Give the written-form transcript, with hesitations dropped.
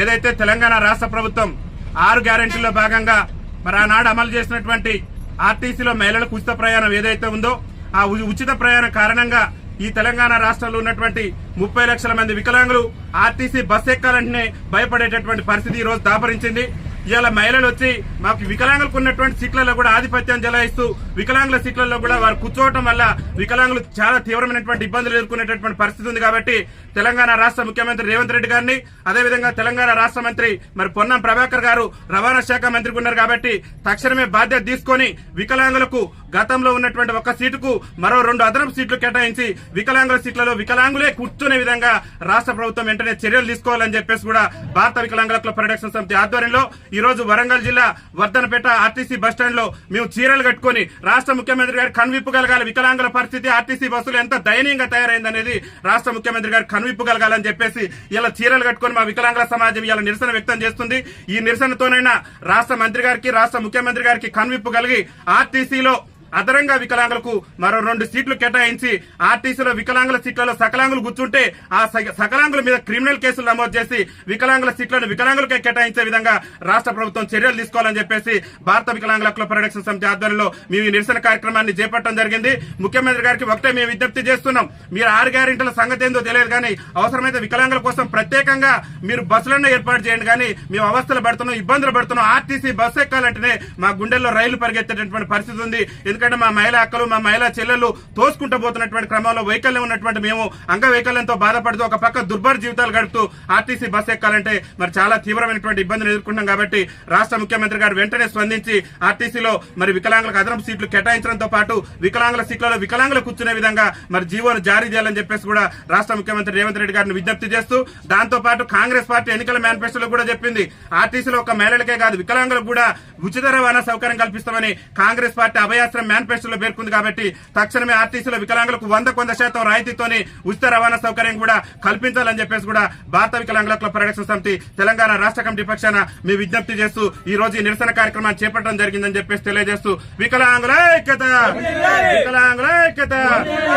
ఏదైతే తెలంగాణ రాష్ట్ర ప్రభుత్వం 6 గ్యారెంటీల్లో భాగంగా మరి ఆనాడు అమలు చేసినటువంటి ఆర్టీసీలో మహిళలకు ఉచిత ప్రయాణం ఏదైతే ఉందో ఆ ఉచిత ప్రయాణం కారణంగా ఈ తెలంగాణ రాష్ట్రంలో ఉన్నటువంటి 30 లక్షల మంది వికలాంగులు ఆర్టీసీ బస్ ఎక్కాలంటేనే భయపడేటటువంటి పరిస్థితి ఈ రోజు దాపరించింది. ఇవాళ మహిళలు వచ్చి మాకు వికలాంగులకు ఉన్నటువంటి సీట్లలో కూడా ఆధిపత్యం చెలాయిస్తూ వికలాంగుల సీట్లలో కూడా వారు కూర్చోవటం వల్ల వికలాంగులు చాలా తీవ్రమైనటువంటి ఇబ్బందులు ఎదుర్కొనేటటువంటి పరిస్థితి ఉంది. కాబట్టి తెలంగాణ రాష్ట్ర ముఖ్యమంత్రి రేవంత్ రెడ్డి గారిని అదేవిధంగా తెలంగాణ రాష్ట్ర మంత్రి మరి పొన్నం ప్రభాకర్ గారు రవాణా శాఖ మంత్రిగా ఉన్నారు కాబట్టి తక్షణమే బాధ్యత తీసుకొని వికలాంగులకు గతంలో ఉన్నటువంటి ఒక సీటుకు మరో 2 అదనపు సీట్లు కేటాయించి వికలాంగుల సీట్లలో వికలాంగులే కూర్చునే విధంగా రాష్ట్ర ప్రభుత్వం వెంటనే చర్యలు తీసుకోవాలని చెప్పేసి కూడా భారత వికలాంగుల హక్కుల పరిరక్షణ సమితి ఆధ్వర్యంలో ఈ రోజు వరంగల్ జిల్లా వర్ధనపేట ఆర్టీసీ బస్టాండ్ లో మేము చీరలు కట్టుకుని రాష్ట్ర ముఖ్యమంత్రి గారు కనువిప్పగలగాలి, వికలాంగుల పరిస్థితి ఆర్టీసీ బస్సులు ఎంత దయనీయంగా తయారైందనేది రాష్ట్ర ముఖ్యమంత్రి గారు కనువిప్పగలగాలని చెప్పేసి ఇలా చీరలు కట్టుకుని మా వికలాంగుల సమాజం ఇలా నిరసన వ్యక్తం చేస్తుంది. ఈ నిరసనతోనైనా రాష్ట్ర మంత్రి గారికి రాష్ట్ర ముఖ్యమంత్రి గారికి కనువిప్పగలిగి ఆర్టీసీలో అదనంగా వికలాంగులకు మరో 2 సీట్లు కేటాయించి ఆర్టీసీలో వికలాంగుల సీట్లలో సకలాంగులు కూర్చుంటే ఆ సకలాంగుల మీద క్రిమినల్ కేసులు నమోదు చేసి వికలాంగుల సీట్లను వికలాంగులకే కేటాయించే విధంగా రాష్ట్ర ప్రభుత్వం చర్యలు తీసుకోవాలని చెప్పేసి భారత వికలాంగుల హక్కుల పరిరక్షణ సమితి ఆధ్వర్యంలో మేము ఈ నిరసన కార్యక్రమాన్ని చేపట్టడం జరిగింది. ముఖ్యమంత్రి గారికి ఒకటే మేము విజ్ఞప్తి చేస్తున్నాం, మీరు 6 గ్యారెంటీల సంగతి ఏందో తెలియదు కానీ అవసరమైతే వికలాంగుల కోసం ప్రత్యేకంగా మీరు బస్సులను ఏర్పాటు చేయండి. కానీ మేము అవస్థలు పడుతున్నాం, ఇబ్బందులు పడుతున్నాం. ఆర్టీసీ బస్సు ఎక్కాలంటేనే మా గుండెల్లో రైలు పరిగెత్తేటటువంటి పరిస్థితి ఉంది. ఎందుకంటే మా మహిళా అక్కలు మా మహిళా చెల్లెలు తోసుకుంటూ పోతున్నటువంటి క్రమంలో వైకల్యం ఉన్నటువంటి మేము అంగవైకల్యంతో బాధపడుతూ ఒక పక్క దుర్భర జీవితాలు గడుపుతూ ఆర్టీసీ బస్సు ఎక్కాలంటే మరి చాలా తీవ్రమైనటువంటి ఇబ్బందులు ఎదుర్కొంటాం. కాబట్టి రాష్ట్ర ముఖ్యమంత్రి గారు వెంటనే స్పందించి ఆర్టీసీలో మరి వికలాంగులకు అదనపు సీట్లు కేటాయించడంతో పాటు వికలాంగుల సీట్లలో వికలాంగులు కూర్చునే విధంగా మరి జీవోను జారీ చేయాలని చెప్పేసి కూడా రాష్ట్ర ముఖ్యమంత్రి రేవంత్ రెడ్డి గారిని విజ్ఞప్తి చేస్తూ దాంతో పాటు కాంగ్రెస్ పార్టీ ఎన్నికల మేనిఫెస్టోలో కూడా చెప్పింది ఆర్టీసీలో ఒక మహిళలకే కాదు వికలాంగులకు కూడా ఉచిత రవాణా సౌకర్యం కల్పిస్తామని కాంగ్రెస్ పార్టీ అభయాస్త్రం మేనిఫెస్టోలో పేర్కొంది. కాబట్టి తక్షణమే ఆర్టీసీలో వికలాంగులకు 100% రాయితీతోని ఉచిత రవాణా సౌకర్యం కూడా కల్పించాలని చెప్పేసి కూడా భారత వికలాంగుల హక్కుల పరిరక్షణ సమితి తెలంగాణ రాష్ట్ర కమిటీ పక్షాన మీ విజ్ఞప్తి చేస్తూ ఈ రోజు ఈ నిరసన కార్యక్రమాన్ని చేపట్టడం జరిగిందని చెప్పేసి తెలియజేస్తూ వికలాంగుల ఐక్యత.